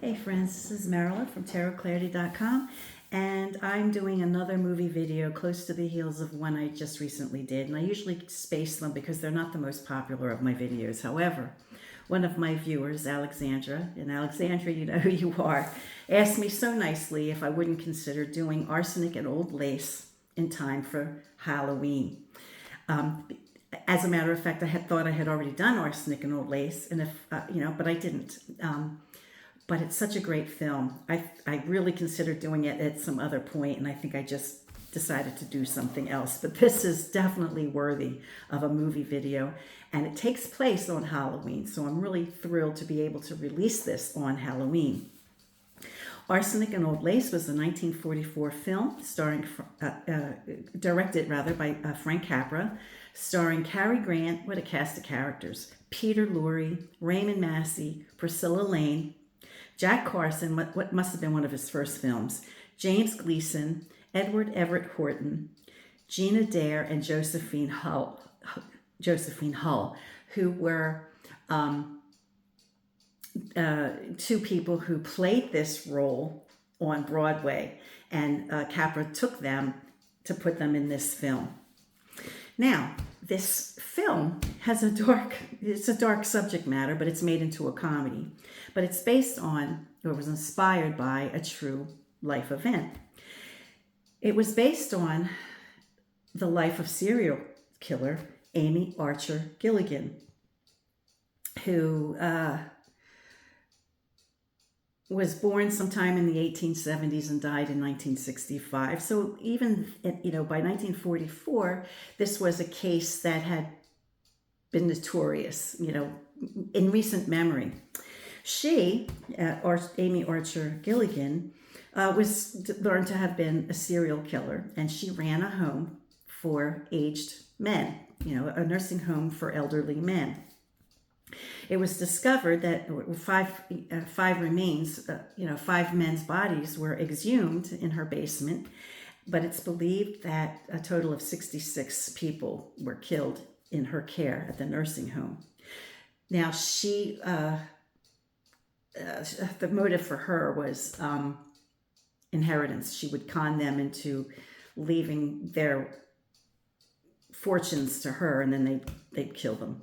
Hey friends, this is Marilyn from tarotclarity.com, and I'm doing another movie video close to the heels of one I just recently did, and I usually space them because they're not the most popular of my videos. However, one of my viewers, Alexandra, and Alexandra, you know who you are, asked me so nicely if I wouldn't consider doing Arsenic and Old Lace in time for Halloween. As a matter of fact, I had thought I had already done Arsenic and Old Lace, and but I didn't. But it's such a great film. I really considered doing it at some other point, and I think I just decided to do something else. But this is definitely worthy of a movie video, and it takes place on Halloween, so I'm really thrilled to be able to release this on Halloween. Arsenic and Old Lace was a 1944 film directed by Frank Capra, starring Cary Grant with a cast of characters: Peter Lorre, Raymond Massey, Priscilla Lane, Jack Carson, what must have been one of his first films, James Gleason, Edward Everett Horton, Gina Dare, and Josephine Hull, who were two people who played this role on Broadway, and Capra took them to put them in this film. Now, this film has it's a dark subject matter, but it's made into a comedy. But it's based on, or was inspired by, a true life event. It was based on the life of serial killer Amy Archer Gilligan, who was born sometime in the 1870s and died in 1965. So even, by 1944, this was a case that had been notorious, in recent memory. She, Amy Archer Gilligan, was learned to have been a serial killer, and she ran a home for aged men, a nursing home for elderly men. It was discovered that five remains, five men's bodies were exhumed in her basement, but it's believed that a total of 66 people were killed in her care at the nursing home. Now, the motive for her was inheritance. She would con them into leaving their fortunes to her, and then they'd kill them.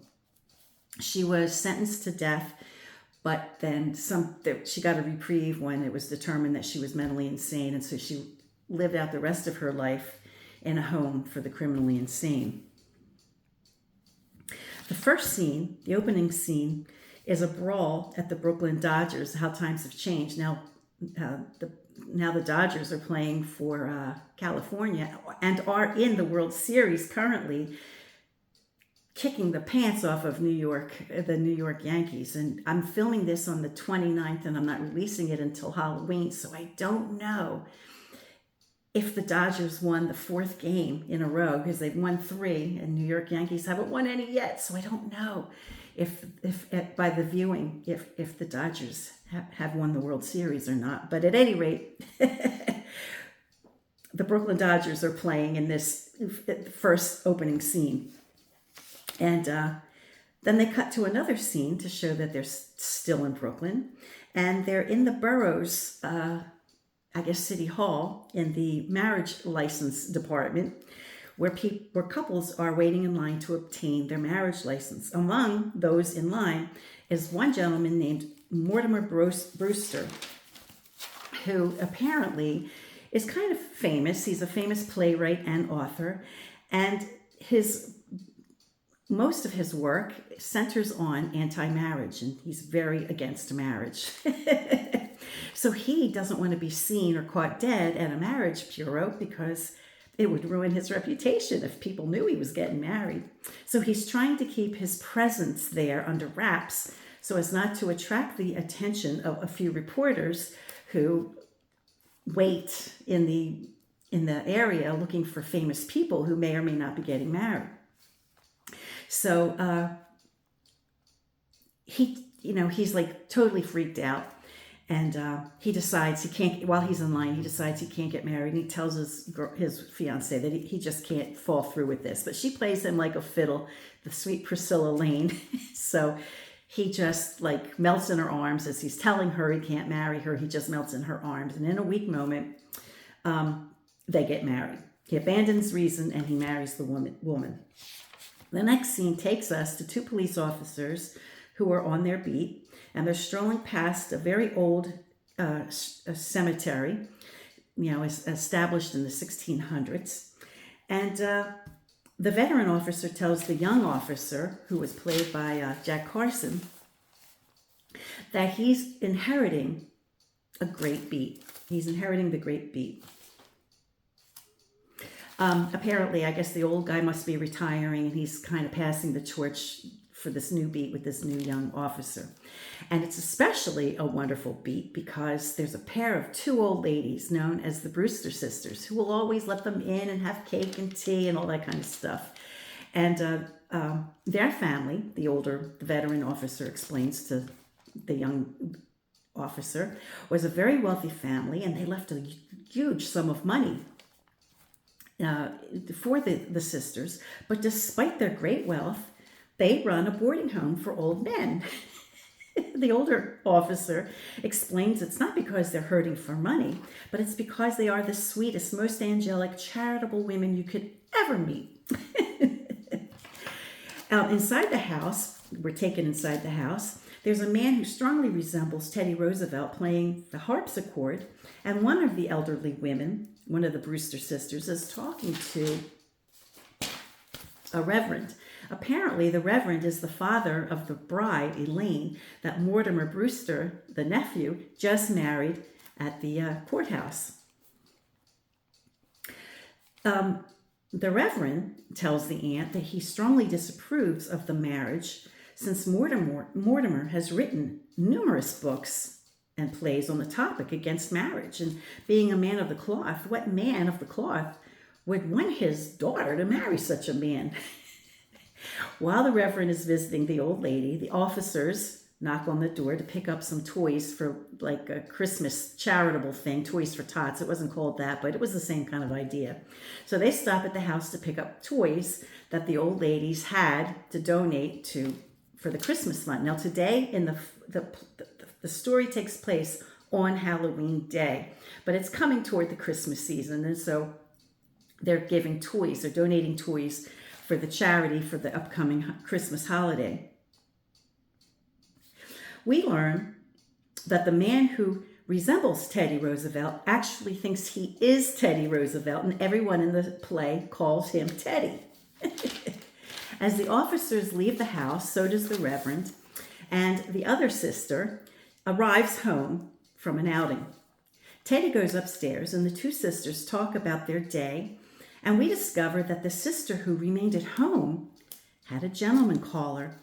She was sentenced to death, but then she got a reprieve when it was determined that she was mentally insane, and so she lived out the rest of her life in a home for the criminally insane. The first scene, the opening scene, is a brawl at the Brooklyn Dodgers. How times have changed. Now the Dodgers are playing for California and are in the World Series currently, kicking the pants off of the New York Yankees. And I'm filming this on the 29th, and I'm not releasing it until Halloween, so I don't know if the Dodgers won the fourth game in a row, because they've won 3, and New York Yankees haven't won any yet. So I don't know if by the viewing, if the Dodgers have won the World Series or not. But at any rate, the Brooklyn Dodgers are playing in this first opening scene. And then they cut to another scene to show that they're still in Brooklyn. And they're in the borough's, City Hall, in the marriage license department, where couples are waiting in line to obtain their marriage license. Among those in line is one gentleman named Mortimore Brewster, who apparently is kind of famous. He's a famous playwright and author, and most of his work centers on anti-marriage, and he's very against marriage. So he doesn't want to be seen or caught dead at a marriage bureau because it would ruin his reputation if people knew he was getting married. So he's trying to keep his presence there under wraps so as not to attract the attention of a few reporters who wait in the area looking for famous people who may or may not be getting married. So he's like totally freaked out, and he decides while he's in line, he decides he can't get married, and he tells his fiancée that he just can't fall through with this. But she plays him like a fiddle, the sweet Priscilla Lane. So he just like melts in her arms as he's telling her he can't marry her. He just melts in her arms. And in a weak moment, they get married. He abandons reason and he marries the woman. The next scene takes us to two police officers who are on their beat, and they're strolling past a very old cemetery, established in the 1600s. And the veteran officer tells the young officer, who was played by Jack Carson, that he's inheriting a great beat. He's inheriting the great beat. Apparently, I guess the old guy must be retiring, and he's kind of passing the torch for this new beat with this new young officer. And it's especially a wonderful beat because there's a pair of two old ladies known as the Brewster sisters who will always let them in and have cake and tea and all that kind of stuff. And their family, the veteran officer explains to the young officer, was a very wealthy family, and they left a huge sum of money for the sisters. But despite their great wealth, they run a boarding home for old men. The older officer explains it's not because they're hurting for money, but it's because they are the sweetest, most angelic, charitable women you could ever meet. Inside the house, we're taken inside the house, there's a man who strongly resembles Teddy Roosevelt playing the harpsichord, and one of the elderly women, one of the Brewster sisters, is talking to a reverend. Apparently, the reverend is the father of the bride, Elaine, that Mortimer Brewster, the nephew, just married at the courthouse. The reverend tells the aunt that he strongly disapproves of the marriage since Mortimer has written numerous books and plays on the topic against marriage. And being a man of the cloth, what man of the cloth would want his daughter to marry such a man? While the reverend is visiting the old lady, the officers knock on the door to pick up some toys for like a Christmas charitable thing, Toys for Tots. It wasn't called that, but it was the same kind of idea. So they stop at the house to pick up toys that the old ladies had to donate for the Christmas fund. Now today, the story takes place on Halloween Day, but it's coming toward the Christmas season, and so they're giving toys, they're donating toys for the charity for the upcoming Christmas holiday. We learn that the man who resembles Teddy Roosevelt actually thinks he is Teddy Roosevelt, and everyone in the play calls him Teddy. As the officers leave the house, so does the reverend, and the other sister arrives home from an outing. Teddy goes upstairs, and the two sisters talk about their day, and we discover that the sister who remained at home had a gentleman caller,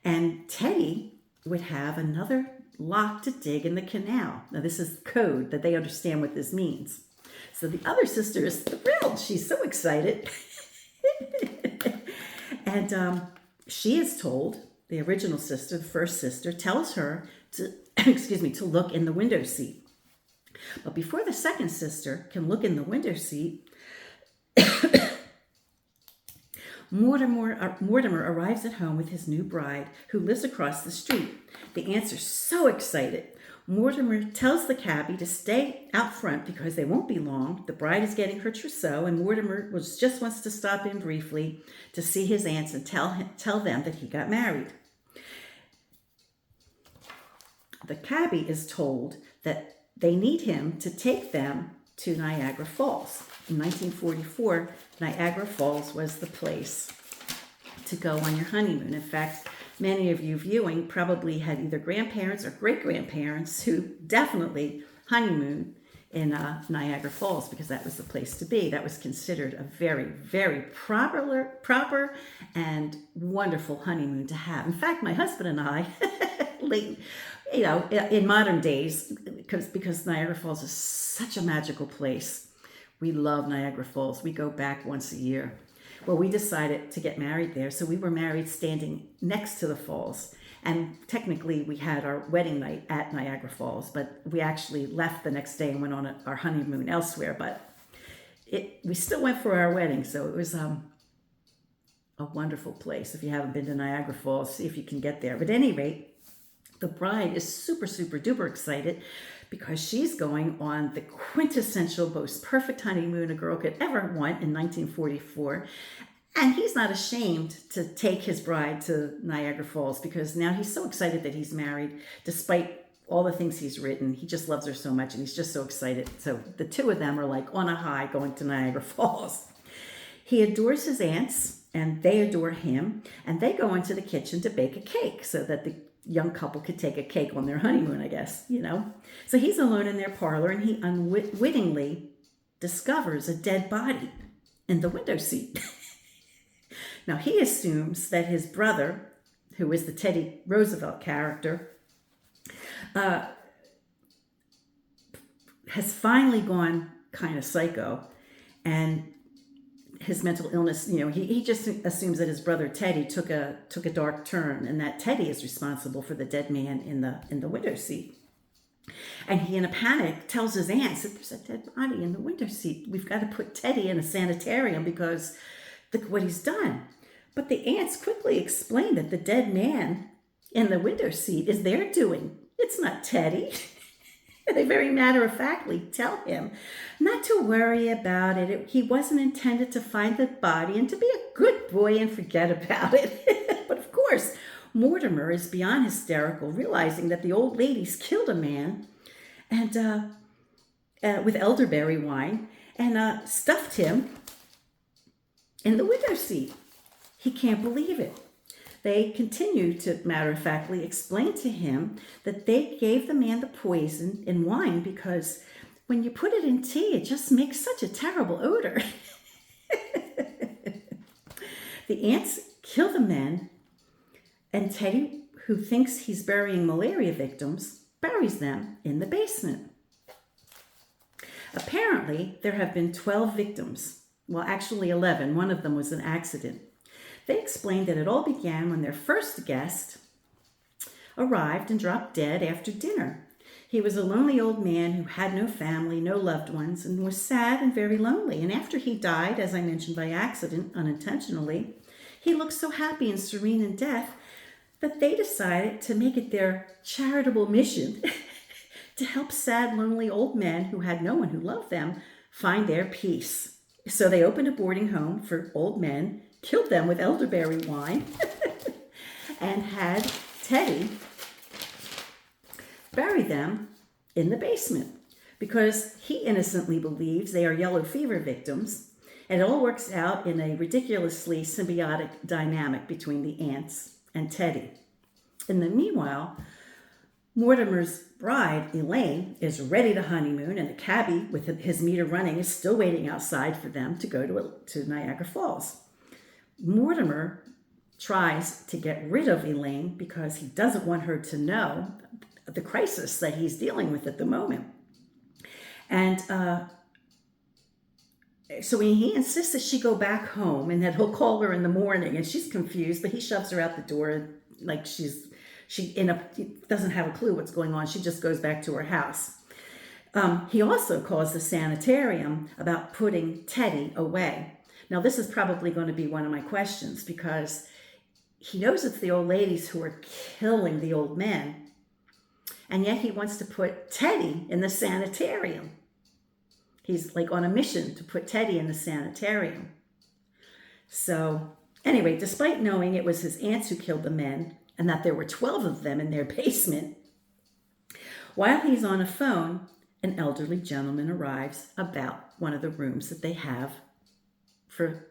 and Teddy would have another lock to dig in the canal. Now, this is code that they understand what this means. So the other sister is thrilled. She's so excited. And she is told, the original sister, the first sister, tells her to, to look in the window seat. But before the second sister can look in the window seat, Mortimer arrives at home with his new bride, who lives across the street. The aunts are so excited. Mortimer tells the cabbie to stay out front because they won't be long. The bride is getting her trousseau, and Mortimer just wants to stop in briefly to see his aunts and tell them that he got married. The cabbie is told that they need him to take them to Niagara Falls. In 1944, Niagara Falls was the place to go on your honeymoon. In fact, many of you viewing probably had either grandparents or great-grandparents who definitely honeymooned in Niagara Falls because that was the place to be. That was considered a very, very proper and wonderful honeymoon to have. In fact, my husband and I, in modern days, because Niagara Falls is such a magical place, we love Niagara Falls. We go back once a year. Well, we decided to get married there, so we were married standing next to the falls. And technically, we had our wedding night at Niagara Falls, but we actually left the next day and went on our honeymoon elsewhere. But we still went for our wedding, so it was a a wonderful place. If you haven't been to Niagara Falls, see if you can get there. But at any rate, the bride is super, super duper excited because she's going on the quintessential, most perfect honeymoon a girl could ever want in 1944. And he's not ashamed to take his bride to Niagara Falls because now he's so excited that he's married, despite all the things he's written. He just loves her so much and he's just so excited. So the two of them are like on a high going to Niagara Falls. He adores his aunts and they adore him. And they go into the kitchen to bake a cake so that the young couple could take a cake on their honeymoon, I guess, you know. So he's alone in their parlor and he unwittingly discovers a dead body in the window seat. Now, he assumes that his brother, who is the Teddy Roosevelt character, has finally gone kind of psycho, and his mental illness, you know, he just assumes that his brother Teddy took a dark turn, and that Teddy is responsible for the dead man in the window seat. And he, in a panic, tells his aunts that there's a dead body in the window seat. We've got to put Teddy in a sanitarium because look what he's done. But the aunts quickly explain that the dead man in the window seat is their doing. It's not Teddy. They very matter-of-factly tell him not to worry about it. He wasn't intended to find the body and to be a good boy and forget about it. But of course, Mortimer is beyond hysterical, realizing that the old lady's killed a man and with elderberry wine and stuffed him in the window seat. He can't believe it. They continue to matter-of-factly explain to him that they gave the man the poison in wine because when you put it in tea, it just makes such a terrible odor. The aunts kill the men, and Teddy, who thinks he's burying malaria victims, buries them in the basement. Apparently, there have been 12 victims. Well, actually 11. One of them was an accident. They explained that it all began when their first guest arrived and dropped dead after dinner. He was a lonely old man who had no family, no loved ones, and was sad and very lonely. And after he died, as I mentioned by accident, unintentionally, he looked so happy and serene in death that they decided to make it their charitable mission to help sad, lonely old men who had no one who loved them find their peace. So they opened a boarding home for old men, killed them with elderberry wine, and had Teddy bury them in the basement because he innocently believes they are yellow fever victims. And it all works out in a ridiculously symbiotic dynamic between the aunts and Teddy. In the meanwhile, Mortimer's bride, Elaine, is ready to honeymoon, and the cabbie with his meter running is still waiting outside for them to go to Niagara Falls. Mortimer tries to get rid of Elaine because he doesn't want her to know the crisis that he's dealing with at the moment. And so he insists that she go back home and that he'll call her in the morning, and she's confused, but he shoves her out the door like she doesn't have a clue what's going on. She just goes back to her house. He also calls the sanitarium about putting Teddy away. Now, this is probably going to be one of my questions because he knows it's the old ladies who are killing the old men, and yet he wants to put Teddy in the sanitarium. He's like on a mission to put Teddy in the sanitarium. So anyway, despite knowing it was his aunts who killed the men and that there were 12 of them in their basement, while he's on a phone, an elderly gentleman arrives about one of the rooms that they have for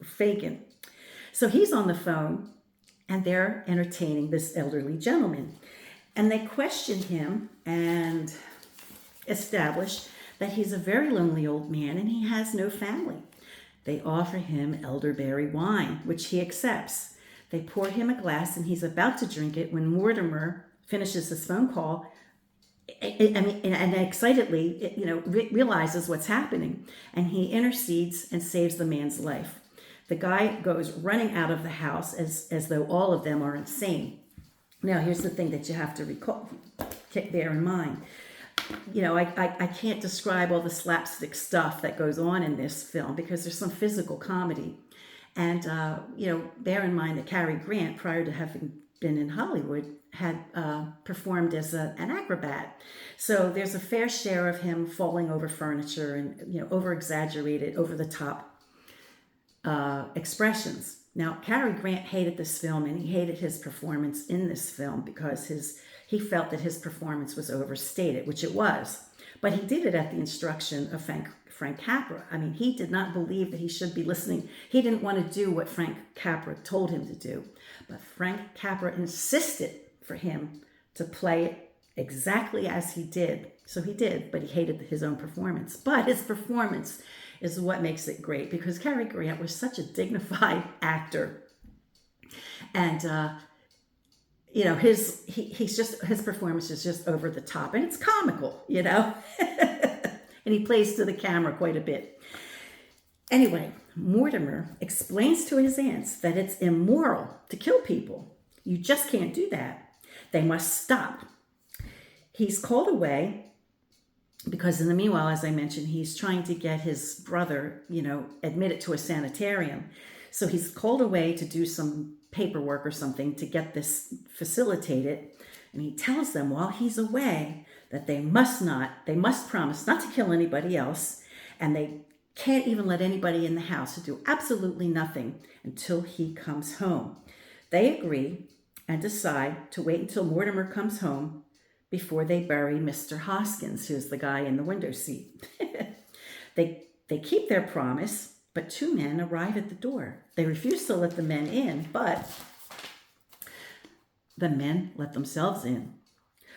Fagin. So he's on the phone and they're entertaining this elderly gentleman. And they question him and establish that he's a very lonely old man and he has no family. They offer him elderberry wine, which he accepts. They pour him a glass and he's about to drink it when Mortimer finishes his phone call and excitedly, realizes what's happening, and he intercedes and saves the man's life. The guy goes running out of the house as though all of them are insane. Now, here's the thing that you have to bear in mind. I can't describe all the slapstick stuff that goes on in this film because there's some physical comedy. And, bear in mind that Cary Grant, prior to having been in Hollywood, had performed as an acrobat. So there's a fair share of him falling over furniture and, over-exaggerated, over-the-top expressions. Now, Cary Grant hated this film, and he hated his performance in this film because he felt that his performance was overstated, which it was. But he did it at the instruction of Frank Capra. I mean, he did not believe that he should be listening. He didn't want to do what Frank Capra told him to do. But Frank Capra insisted for him to play it exactly as he did. So he did, but he hated his own performance. But his performance is what makes it great, because Cary Grant was such a dignified actor. And, his performance is just over the top, and it's comical, and he plays to the camera quite a bit. Anyway, Mortimer explains to his aunts that it's immoral to kill people. You just can't do that. They must stop. He's called away because in the meanwhile, as I mentioned, he's trying to get his brother, admitted to a sanitarium. So he's called away to do some paperwork or something to get this facilitated. And he tells them while he's away that they must promise not to kill anybody else. And they can't even let anybody in the house to do absolutely nothing until he comes home. They agree and decide to wait until Mortimer comes home before they bury Mr. Hoskins, who's the guy in the window seat. They keep their promise, but two men arrive at the door. They refuse to let the men in, but the men let themselves in.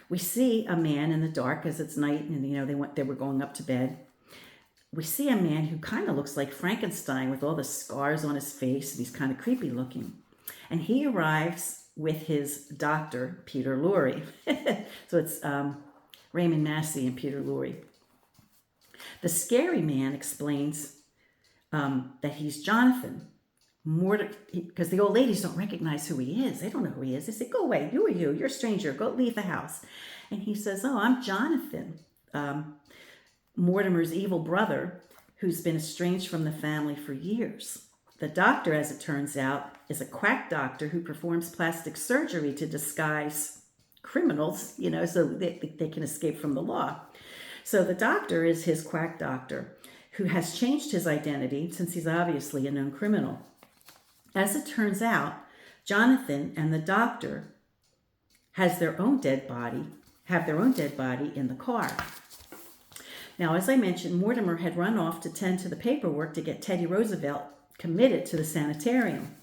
We see a man in the dark as it's night, and they were going up to bed. We see a man who kind of looks like Frankenstein with all the scars on his face, and he's kind of creepy looking. And he arrives with his doctor, Peter Lorre. So it's Raymond Massey and Peter Lorre. The scary man explains that he's Jonathan. Because the old ladies don't recognize who he is. They don't know who he is. They say, go away, who are you? You're a stranger. Go leave the house. And he says, oh, I'm Jonathan, Mortimer's evil brother, who's been estranged from the family for years. The doctor, as it turns out, is a quack doctor who performs plastic surgery to disguise criminals, so they can escape from the law. So the doctor is his quack doctor, who has changed his identity since he's obviously a known criminal. As it turns out, Jonathan and the doctor have their own dead body in the car. Now, as I mentioned, Mortimer had run off to tend to the paperwork to get Teddy Roosevelt committed to the sanitarium.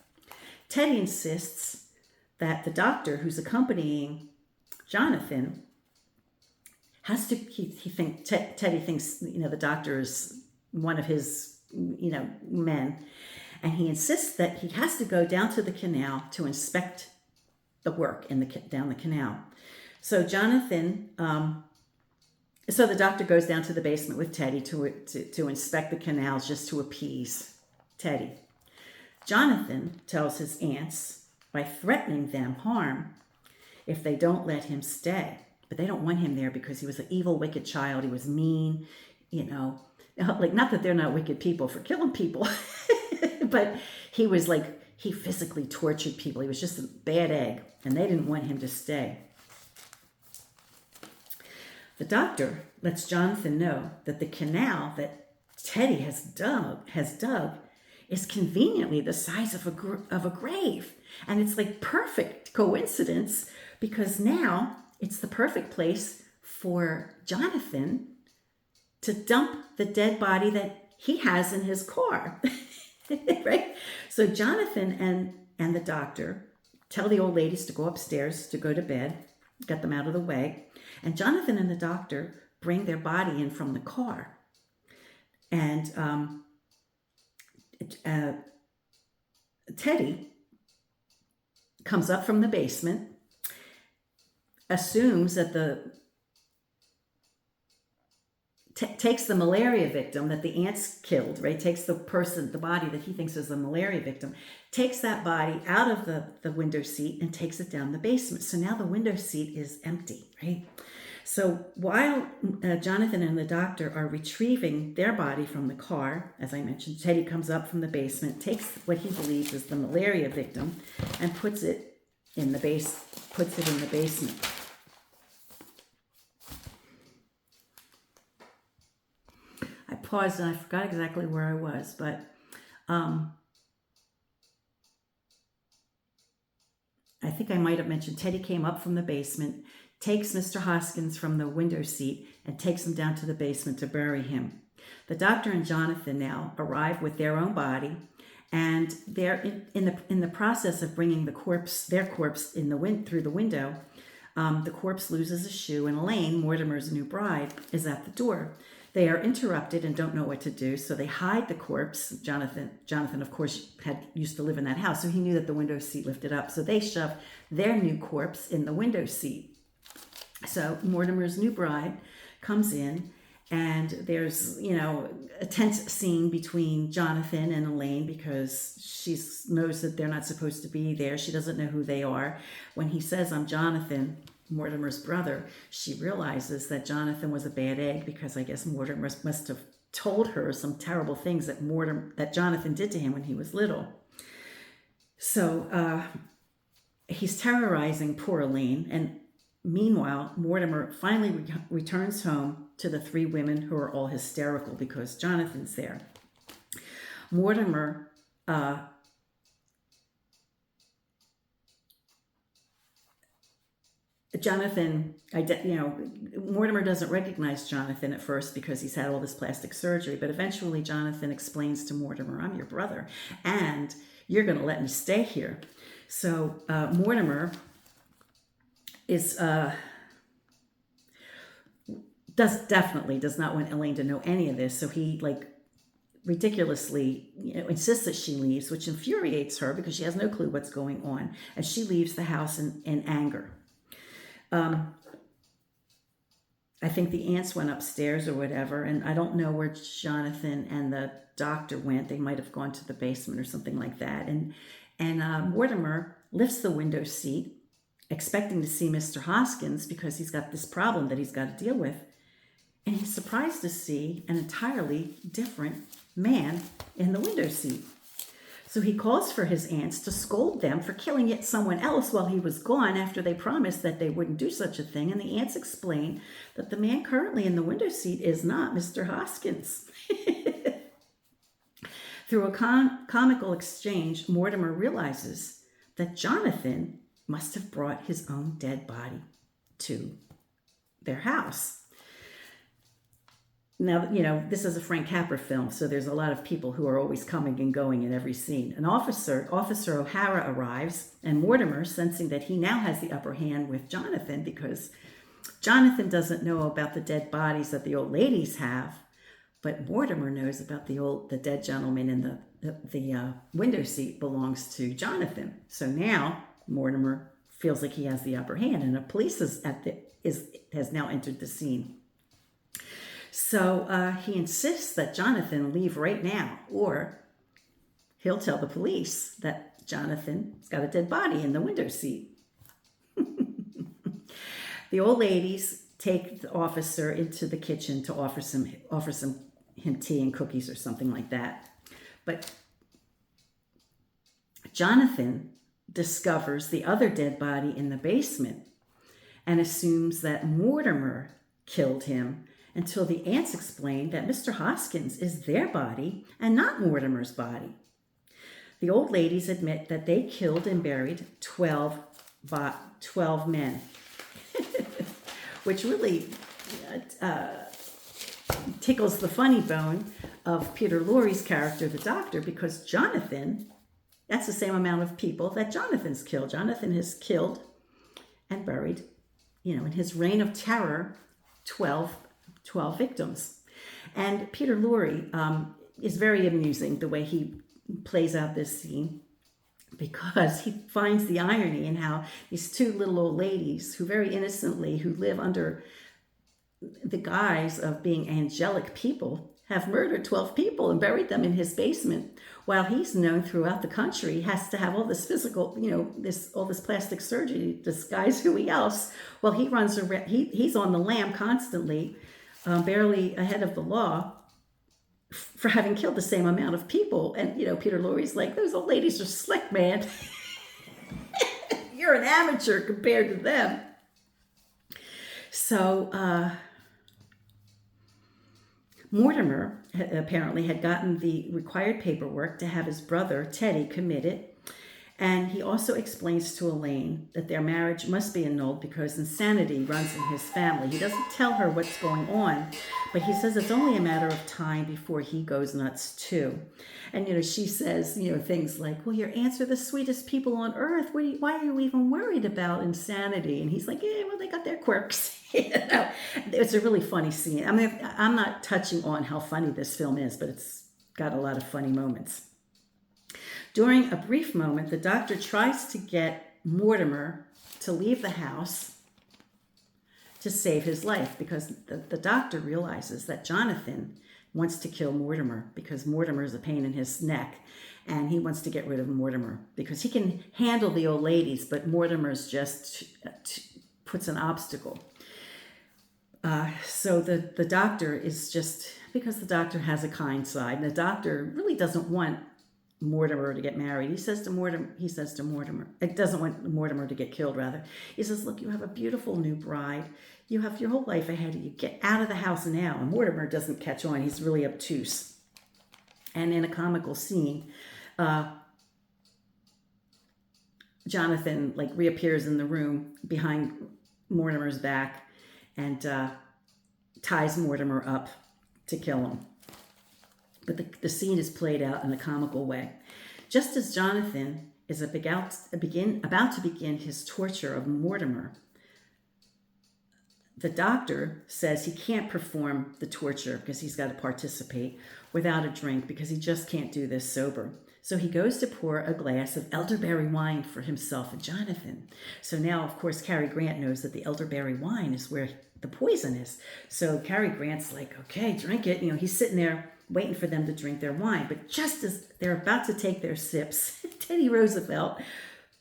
Teddy insists that the doctor who's accompanying Jonathan Teddy thinks, the doctor is one of his, men. And he insists that he has to go down to the canal to inspect the work down the canal. So so the doctor goes down to the basement with Teddy to inspect the canals just to appease Teddy. Jonathan tells his aunts by threatening them harm if they don't let him stay. But they don't want him there because he was an evil, wicked child. He was mean, like, not that they're not wicked people for killing people, but he was he physically tortured people. He was just a bad egg, and they didn't want him to stay. The doctor lets Jonathan know that the canal that Teddy has dug is conveniently the size of a grave. And it's perfect coincidence, because now it's the perfect place for Jonathan to dump the dead body that he has in his car. Right? So Jonathan and the doctor tell the old ladies to go upstairs to go to bed, get them out of the way. And Jonathan and the doctor bring their body in from the car. And Teddy comes up from the basement, assumes that takes the malaria victim that the ants killed, right? Takes the body that he thinks is the malaria victim, takes that body out of the window seat and takes it down the basement. So now the window seat is empty, right? So while Jonathan and the doctor are retrieving their body from the car, as I mentioned, Teddy comes up from the basement, takes what he believes is the malaria victim, and puts it in the basement. I paused and I forgot exactly where I was, but I think I might have mentioned Teddy came up from the basement, takes Mr. Hoskins from the window seat, and takes him down to the basement to bury him. The doctor and Jonathan now arrive with their own body, and they're in the process of bringing their corpse through the window. The corpse loses a shoe, and Elaine, Mortimer's new bride, is at the door. They are interrupted and don't know what to do, so they hide the corpse. Jonathan, of course, used to live in that house, so he knew that the window seat lifted up. So they shove their new corpse in the window seat. So Mortimer's new bride comes in, and there's, a tense scene between Jonathan and Elaine because she knows that they're not supposed to be there. She doesn't know who they are. When he says, "I'm Jonathan," Mortimer's brother, she realizes that Jonathan was a bad egg because I guess Mortimer must have told her some terrible things that Jonathan did to him when he was little. So he's terrorizing poor Elaine, and meanwhile, Mortimer finally returns home to the three women who are all hysterical because Jonathan's there. Mortimer Mortimer doesn't recognize Jonathan at first because he's had all this plastic surgery, but eventually Jonathan explains to Mortimer, "I'm your brother, and you're going to let me stay here." So Mortimer does not want Elaine to know any of this, so he ridiculously insists that she leaves, which infuriates her because she has no clue what's going on, and she leaves the house in anger. I think the aunts went upstairs or whatever, and I don't know where Jonathan and the doctor went. They might have gone to the basement or something like that. And Mortimer lifts the window seat, expecting to see Mr. Hoskins because he's got this problem that he's got to deal with. And he's surprised to see an entirely different man in the window seat. So he calls for his aunts to scold them for killing yet someone else while he was gone after they promised that they wouldn't do such a thing. And the aunts explain that the man currently in the window seat is not Mr. Hoskins. Through a comical exchange, Mortimer realizes that Jonathan must have brought his own dead body to their house. Now, this is a Frank Capra film, so there's a lot of people who are always coming and going in every scene. An Officer O'Hara arrives, and Mortimer, sensing that he now has the upper hand with Jonathan because Jonathan doesn't know about the dead bodies that the old ladies have, but Mortimer knows about the dead gentleman in the window seat belongs to Jonathan. So now Mortimer feels like he has the upper hand, and the police has now entered the scene. So he insists that Jonathan leave right now, or he'll tell the police that Jonathan's got a dead body in the window seat. The old ladies take the officer into the kitchen to offer him tea and cookies or something like that. But Jonathan discovers the other dead body in the basement and assumes that Mortimer killed him, until the aunts explain that Mr. Hoskins is their body and not Mortimer's body. The old ladies admit that they killed and buried 12 men, which really tickles the funny bone of Peter Lorre's character, the doctor, because Jonathan, that's the same amount of people that Jonathan's killed. Jonathan has killed and buried, in his reign of terror, 12 victims. And Peter Lorre is very amusing the way he plays out this scene, because he finds the irony in how these two little old ladies who live under the guise of being angelic people have murdered 12 people and buried them in his basement, while he's known throughout the country, has to have all this physical, all this plastic surgery to disguise who he else. Well, he runs around, he's on the lam constantly, barely ahead of the law for having killed the same amount of people. And, Peter Lorre's like, those old ladies are slick, man. You're an amateur compared to them. So, Mortimer apparently had gotten the required paperwork to have his brother, Teddy, committed. And he also explains to Elaine that their marriage must be annulled because insanity runs in his family. He doesn't tell her what's going on, but he says it's only a matter of time before he goes nuts too. And, she says, things like, well, your aunts are the sweetest people on earth. Why are you even worried about insanity? And he's like, yeah, well, they got their quirks. It's a really funny scene. I mean, I'm not touching on how funny this film is, but it's got a lot of funny moments. During a brief moment, the doctor tries to get Mortimer to leave the house to save his life because the doctor realizes that Jonathan wants to kill Mortimer because Mortimer is a pain in his neck, and he wants to get rid of Mortimer because he can handle the old ladies, but Mortimer's just puts an obstacle. So the doctor is just, because the doctor has a kind side, and the doctor really doesn't want Mortimer to get married. He says to Mortimer, it doesn't want Mortimer to get killed, rather. He says, look, you have a beautiful new bride. You have your whole life ahead of you. Get out of the house now. And Mortimer doesn't catch on. He's really obtuse. And in a comical scene, Jonathan reappears in the room behind Mortimer's back and ties Mortimer up to kill him. But the scene is played out in a comical way. Just as Jonathan is about to begin his torture of Mortimer, the doctor says he can't perform the torture because he's got to participate without a drink because he just can't do this sober. So he goes to pour a glass of elderberry wine for himself and Jonathan. So now, of course, Cary Grant knows that the elderberry wine is where the poison is. So Cary Grant's like, okay, drink it. He's sitting there waiting for them to drink their wine. But just as they're about to take their sips, Teddy Roosevelt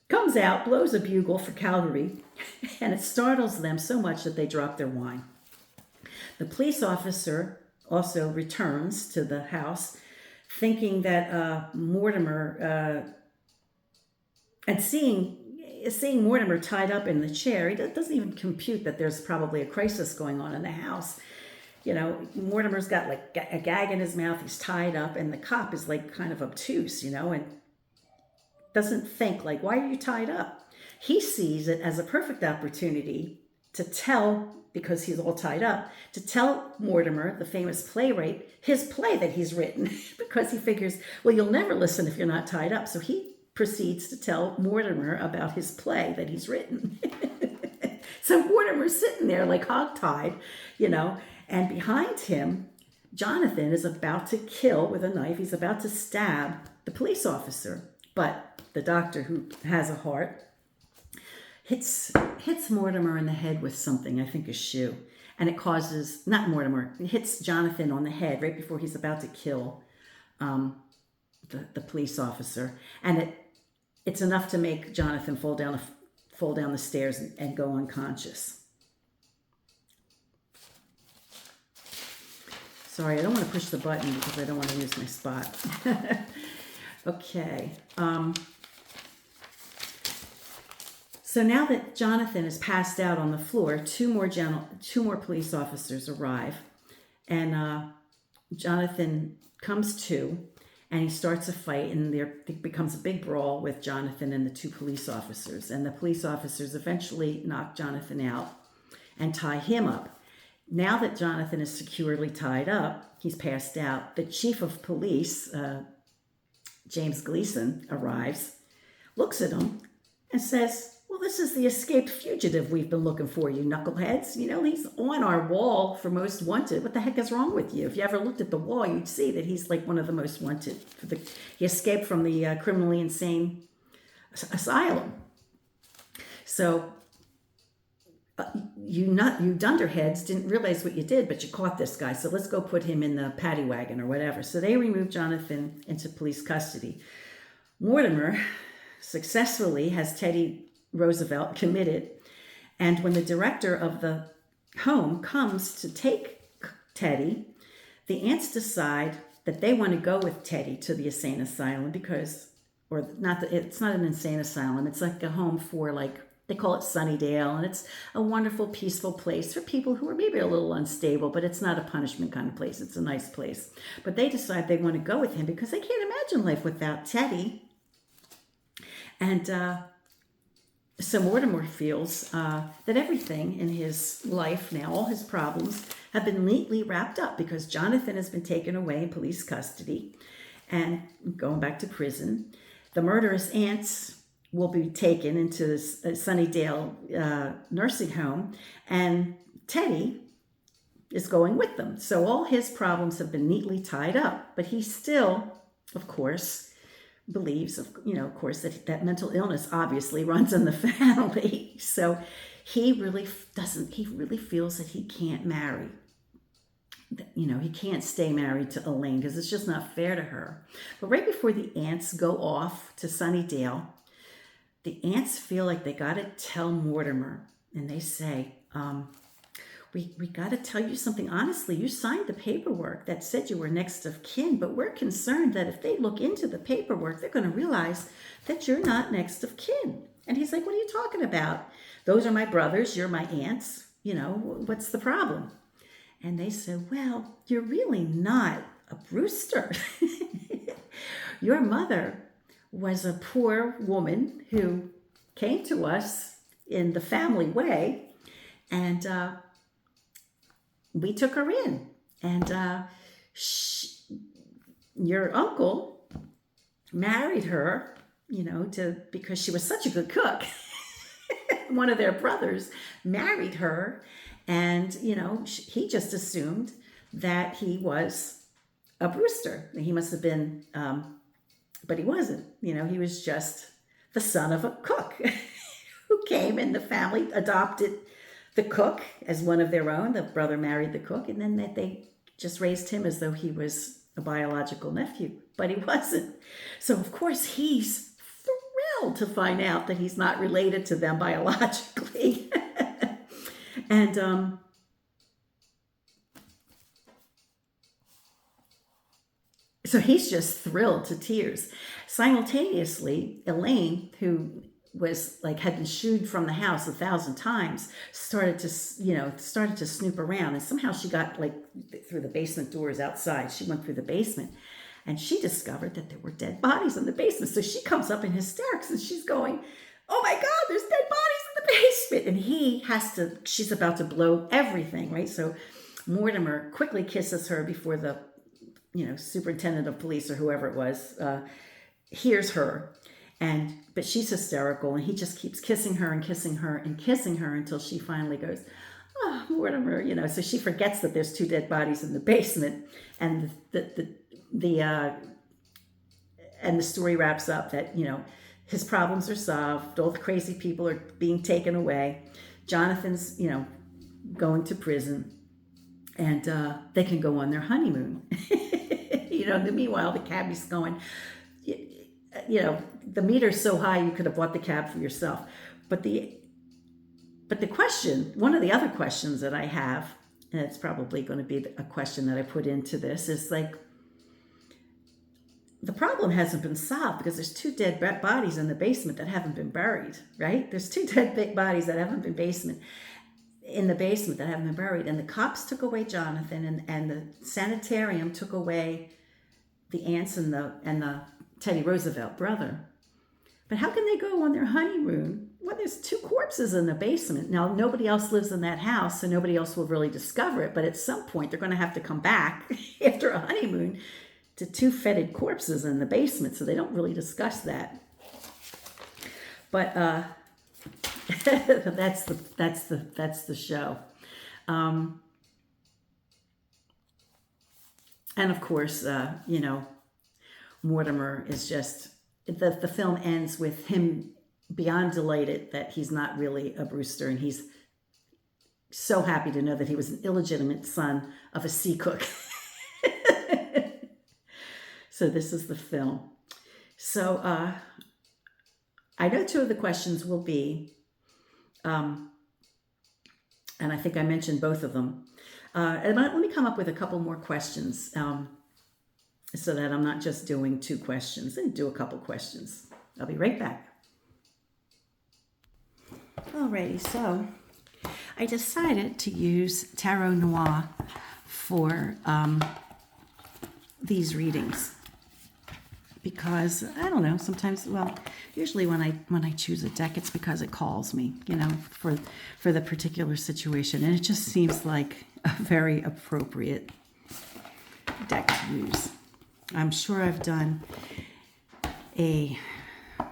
comes out, blows a bugle for Calgary, and it startles them so much that they drop their wine. The police officer also returns to the house, thinking that Mortimer, and seeing Mortimer tied up in the chair, he doesn't even compute that there's probably a crisis going on in the house. Mortimer's got a gag in his mouth, he's tied up, and the cop is kind of obtuse, and doesn't think why are you tied up? He sees it as a perfect opportunity to tell, because he's all tied up, to tell Mortimer, the famous playwright, his play that he's written, because he figures, well, you'll never listen if you're not tied up. So he proceeds to tell Mortimer about his play that he's written. So Mortimer's sitting there hogtied, and behind him, Jonathan is about to kill with a knife. He's about to stab the police officer. But the doctor, who has a heart, hits Mortimer in the head with something, I think a shoe. And it causes, not Mortimer, it hits Jonathan on the head right before he's about to kill the police officer. And it's enough to make Jonathan fall down the stairs and go unconscious. Sorry, I don't want to push the button because I don't want to lose my spot. Okay. So now that Jonathan is passed out on the floor, two more police officers arrive, and Jonathan comes to, and he starts a fight, and it becomes a big brawl with Jonathan and the two police officers. And the police officers eventually knock Jonathan out and tie him up. Now that Jonathan is securely tied up, he's passed out, the chief of police, James Gleason, arrives, looks at him, and says, well, this is the escaped fugitive we've been looking for, you knuckleheads. He's on our wall for most wanted. What the heck is wrong with you? If you ever looked at the wall, you'd see that he's one of the most wanted. He escaped from the criminally insane asylum. So you dunderheads didn't realize what you did, but you caught this guy. So let's go put him in the paddy wagon or whatever. So they removed Jonathan into police custody. Mortimer successfully has Teddy Roosevelt committed. And when the director of the home comes to take Teddy, the aunts decide that they want to go with Teddy to the insane asylum because, or not, it's not an insane asylum. It's like a home for, like, they call it Sunnydale, and it's a wonderful, peaceful place for people who are maybe a little unstable, but it's not a punishment kind of place. It's a nice place. But they decide they want to go with him because they can't imagine life without Teddy. And so Mortimer feels that everything in his life now, all his problems, have been neatly wrapped up because Jonathan has been taken away in police custody and going back to prison. The murderous aunts will be taken into this Sunnydale nursing home, and Teddy is going with them. So all his problems have been neatly tied up, but he still, of course, believes, of course, that mental illness obviously runs in the family. So he really feels that he can't marry. He can't stay married to Elaine because it's just not fair to her. But right before the aunts go off to Sunnydale, the aunts feel like they got to tell Mortimer, and they say, we got to tell you something honestly. You signed the paperwork that said you were next of kin, but we're concerned that if they look into the paperwork, they're going to realize that you're not next of kin. And he's like, what are you talking about? Those are my brothers. You're my aunts. What's the problem? And they said, well, you're really not a Brewster. Your mother was a poor woman who came to us in the family way, and we took her in. And your uncle married her, because she was such a good cook. One of their brothers married her, and, he just assumed that he was a Brewster. He must have been, but he wasn't. He was just the son of a cook who came, and the family adopted the cook as one of their own. The brother married the cook, and then they just raised him as though he was a biological nephew, but he wasn't. So, of course, he's thrilled to find out that he's not related to them biologically. And so he's just thrilled to tears. Simultaneously, Elaine, who was had been shooed from the house 1,000 times, started to snoop around, and somehow she got through the basement doors outside. She went through the basement, and she discovered that there were dead bodies in the basement. So she comes up in hysterics, and she's going, "Oh my God, there's dead bodies in the basement!" And she's about to blow everything, right? So Mortimer quickly kisses her before the superintendent of police or whoever it was hears her. But she's hysterical, and he just keeps kissing her and kissing her and kissing her until she finally goes, "Oh, Mortimer," So she forgets that there's 2 dead bodies in the basement, and the story wraps up that his problems are solved. All the crazy people are being taken away. Jonathan's going to prison, and they can go on their honeymoon. Meanwhile, the cabbie's going, the meter's so high you could have bought the cab for yourself. But the question, one of the other questions that I have, and it's probably going to be a question that I put into this, is the problem hasn't been solved because there's 2 dead bodies in the basement that haven't been buried, right? There's 2 dead bodies that haven't been in the basement that haven't been buried. And the cops took away Jonathan, and the sanitarium took away the aunts and the Teddy Roosevelt brother. But how can they go on their honeymoon when there's 2 corpses in the basement? Now, nobody else lives in that house, so nobody else will really discover it. But at some point, they're going to have to come back after a honeymoon to 2 fetid corpses in the basement. So they don't really discuss that. But that's the show. And of course, Mortimer is just, the film ends with him beyond delighted that he's not really a Brewster, and he's so happy to know that he was an illegitimate son of a sea cook. So this is the film. So I know two of the questions will be, and I think I mentioned both of them. And let me come up with a couple more questions so that I'm not just doing two questions. And do a couple questions. I'll be right back. Alrighty, so I decided to use Tarot Noir for these readings because I don't know, sometimes, well, usually when I choose a deck, it's because it calls me, you know, for the particular situation, and it just seems like a very appropriate deck to use. I'm sure I've done a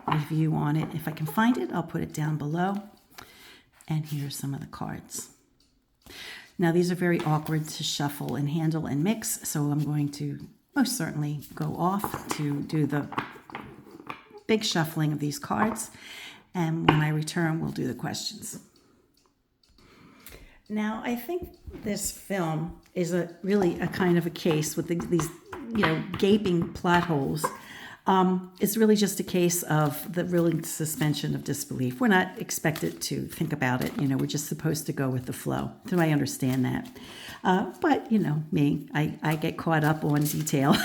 review on it. If I can find it, I'll put it down below. And here's some of the cards. Now, these are very awkward to shuffle and handle and mix, so I'm going to most certainly go off to do the big shuffling of these cards, and when I return, we'll do the questions. Now, I think this film is really a kind of a case with these, you know, gaping plot holes. It's really just a case of the really suspension of disbelief. We're not expected to think about it. You know, we're just supposed to go with the flow. So I understand that. But, you know, me, I get caught up on detail.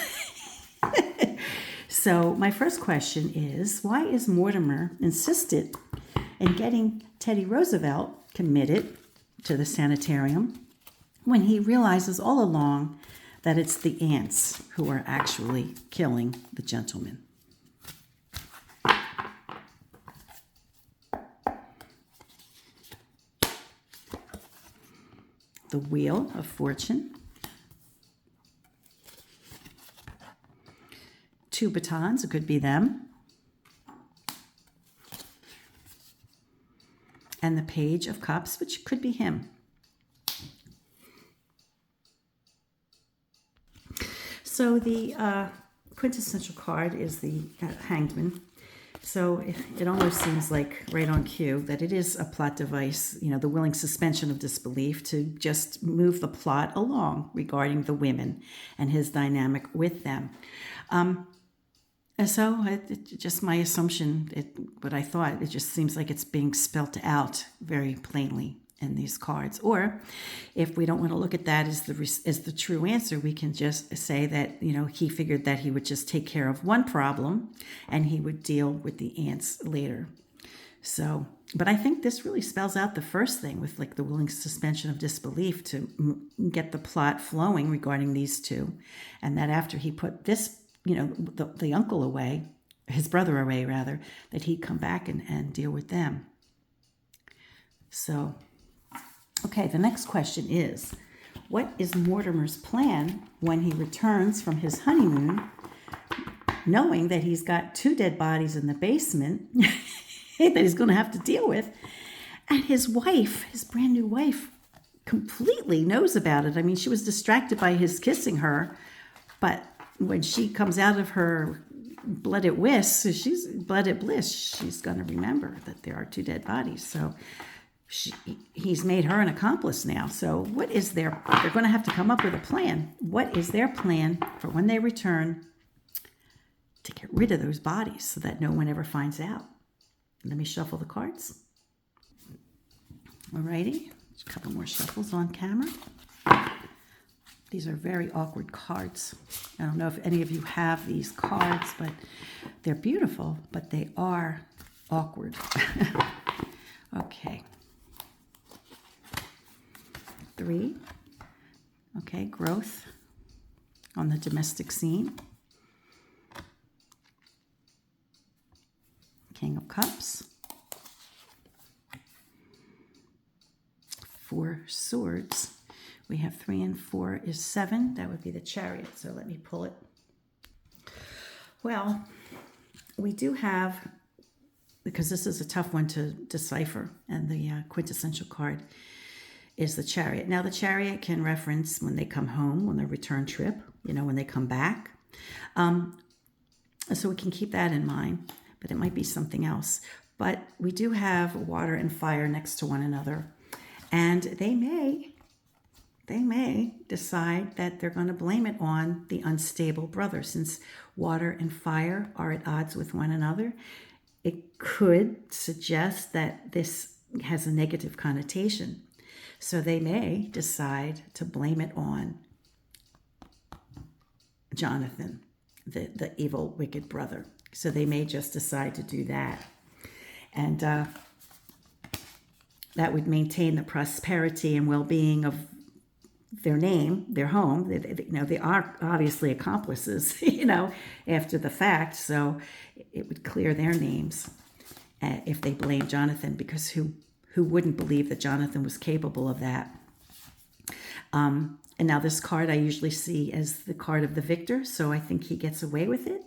So my first question is, why is Mortimer insisted in getting Teddy Roosevelt committed to the sanitarium when he realizes all along that it's the ants who are actually killing the gentleman? The Wheel of Fortune. Two batons, it could be them. And the Page of Cups, which could be him. So the quintessential card is the Hanged Man. So it almost seems like right on cue that it is a plot device, you know, the willing suspension of disbelief to just move the plot along regarding the women and his dynamic with them. And so just my assumption, what I thought, it just seems like it's being spelt out very plainly in these cards. Or if we don't want to look at that as the true answer, we can just say that, you know, he figured that he would just take care of one problem and he would deal with the ants later. So, but I think this really spells out the first thing with like the willing suspension of disbelief to get the plot flowing regarding these two. And that after he put this, you know, the uncle away, his brother away rather, that he'd come back and deal with them. So, okay, the next question is, what is Mortimer's plan when he returns from his honeymoon, knowing that he's got two dead bodies in the basement that he's going to have to deal with, and his wife, his brand new wife, completely knows about it. I mean, she was distracted by his kissing her, but when she comes out of her blooded bliss, she's going to remember that there are two dead bodies. So he's made her an accomplice now. So what is they're going to have to come up with a plan. What is their plan for when they return to get rid of those bodies so that no one ever finds out? Let me shuffle the cards. Alrighty, a couple more shuffles on camera. These are very awkward cards. I don't know if any of you have these cards, but they're beautiful, but they are awkward. Okay. 3. Okay, growth on the domestic scene. King of Cups. 4 swords. We have 3 and 4 is 7. That would be the Chariot. So let me pull it. Well, we do have, because this is a tough one to decipher, and the quintessential card is the Chariot. Now, the Chariot can reference when they come home, on their return trip, you know, when they come back. So we can keep that in mind, but it might be something else. But we do have water and fire next to one another. And they may decide that they're going to blame it on the unstable brother. Since water and fire are at odds with one another, it could suggest that this has a negative connotation. So they may decide to blame it on Jonathan, the evil, wicked brother. So they may just decide to do that. And that would maintain the prosperity and well-being of their name, their home. They are obviously accomplices, after the fact. So it would clear their names if they blame Jonathan, because who wouldn't believe that Jonathan was capable of that? And now this card I usually see as the card of the victor, so I think he gets away with it.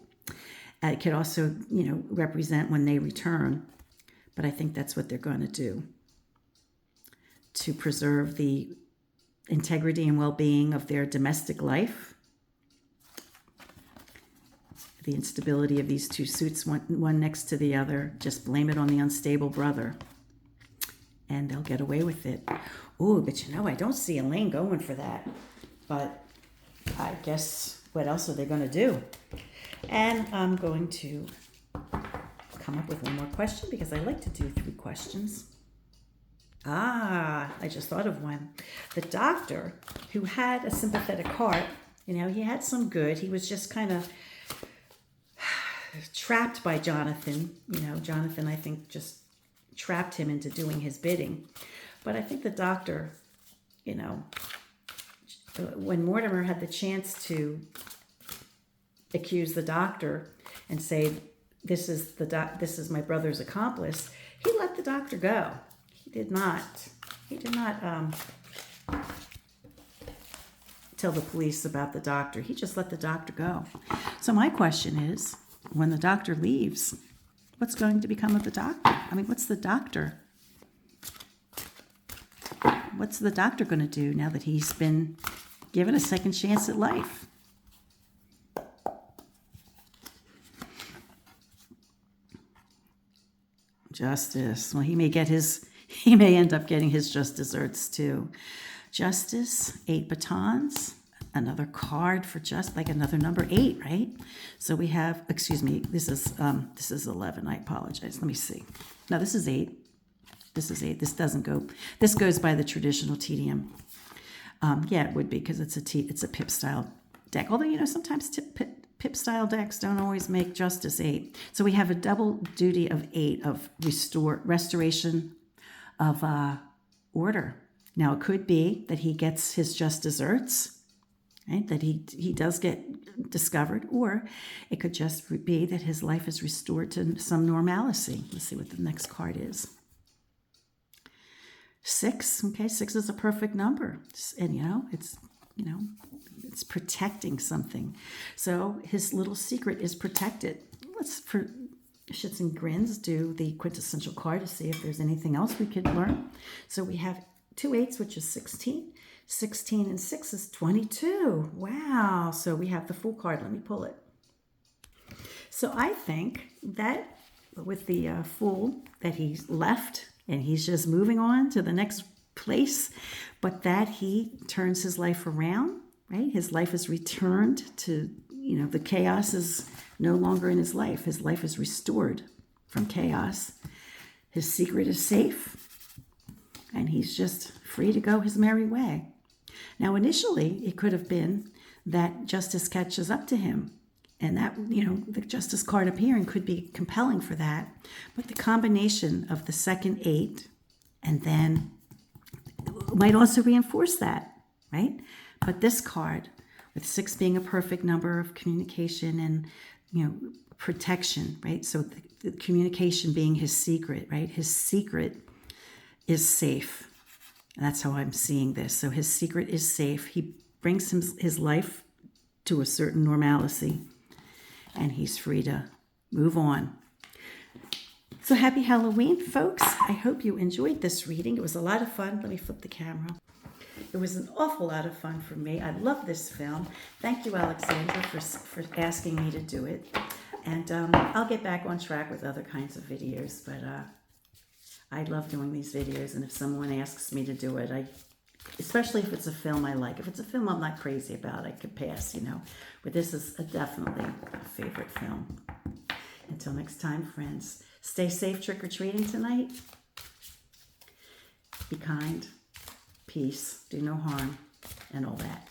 It could also, represent when they return, but I think that's what they're going to do to preserve the integrity and well-being of their domestic life. The instability of these two suits, one next to the other, just blame it on the unstable brother, and they'll get away with it. Ooh, but I don't see Elaine going for that. But I guess, what else are they going to do? And I'm going to come up with one more question, because I like to do 3 questions. I just thought of one. The doctor, who had a sympathetic heart, he had some good. He was just kind of trapped by Jonathan. Jonathan, I think, just trapped him into doing his bidding. But I think the doctor, when Mortimer had the chance to accuse the doctor and say, this is my brother's accomplice, he let the doctor go. He did not tell the police about the doctor. He just let the doctor go. So my question is, when the doctor leaves, what's going to become of the doctor? What's the doctor going to do now that he's been given a second chance at life? Justice. Well, he may end up getting his just desserts too. Justice, 8 batons, another card for another number 8, right? So we have, excuse me, this is 11. I apologize. Let me see. No, this is 8. This is 8. This goes by the traditional tedium. Yeah, it would be, because it's a pip style deck. Although, sometimes pip style decks don't always make justice 8. So we have a double duty of 8 of restoration of order. Now, it could be that he gets his just desserts, right? That he does get discovered, or it could just be that his life is restored to some normalcy. Let's see what the next card is. 6. Okay, 6 is a perfect number, and it's protecting something. So his little secret is protected. Let's, for shits and grins, do the quintessential card to see if there's anything else we could learn. So we have 2 8s, which is 16. 16 and 6 is 22. Wow. So we have the full card. Let me pull it. So I think that with the fool, that he's left and he's just moving on to the next place, but that he turns his life around, right? His life is returned to, the chaos is no longer in his life. His life is restored from chaos. His secret is safe, and he's just free to go his merry way. Now, initially, it could have been that justice catches up to him, and that, the justice card appearing could be compelling for that. But the combination of the second 8 and then might also reinforce that, right? But this card, with 6 being a perfect number of communication and, protection, right? So the communication being his secret, right? His secret is safe. And that's how I'm seeing this. So his secret is safe. He brings his life to a certain normalcy, and he's free to move on. So happy Halloween, folks. I hope you enjoyed this reading. It was a lot of fun. Let me flip the camera. It was an awful lot of fun for me. I love this film. Thank you, Alexandra, for asking me to do it. And I'll get back on track with other kinds of videos. But I love doing these videos, and if someone asks me to do it, especially if it's a film I like. If it's a film I'm not crazy about, I could pass, you know. But this is definitely a favorite film. Until next time, friends, stay safe trick-or-treating tonight. Be kind, peace, do no harm, and all that.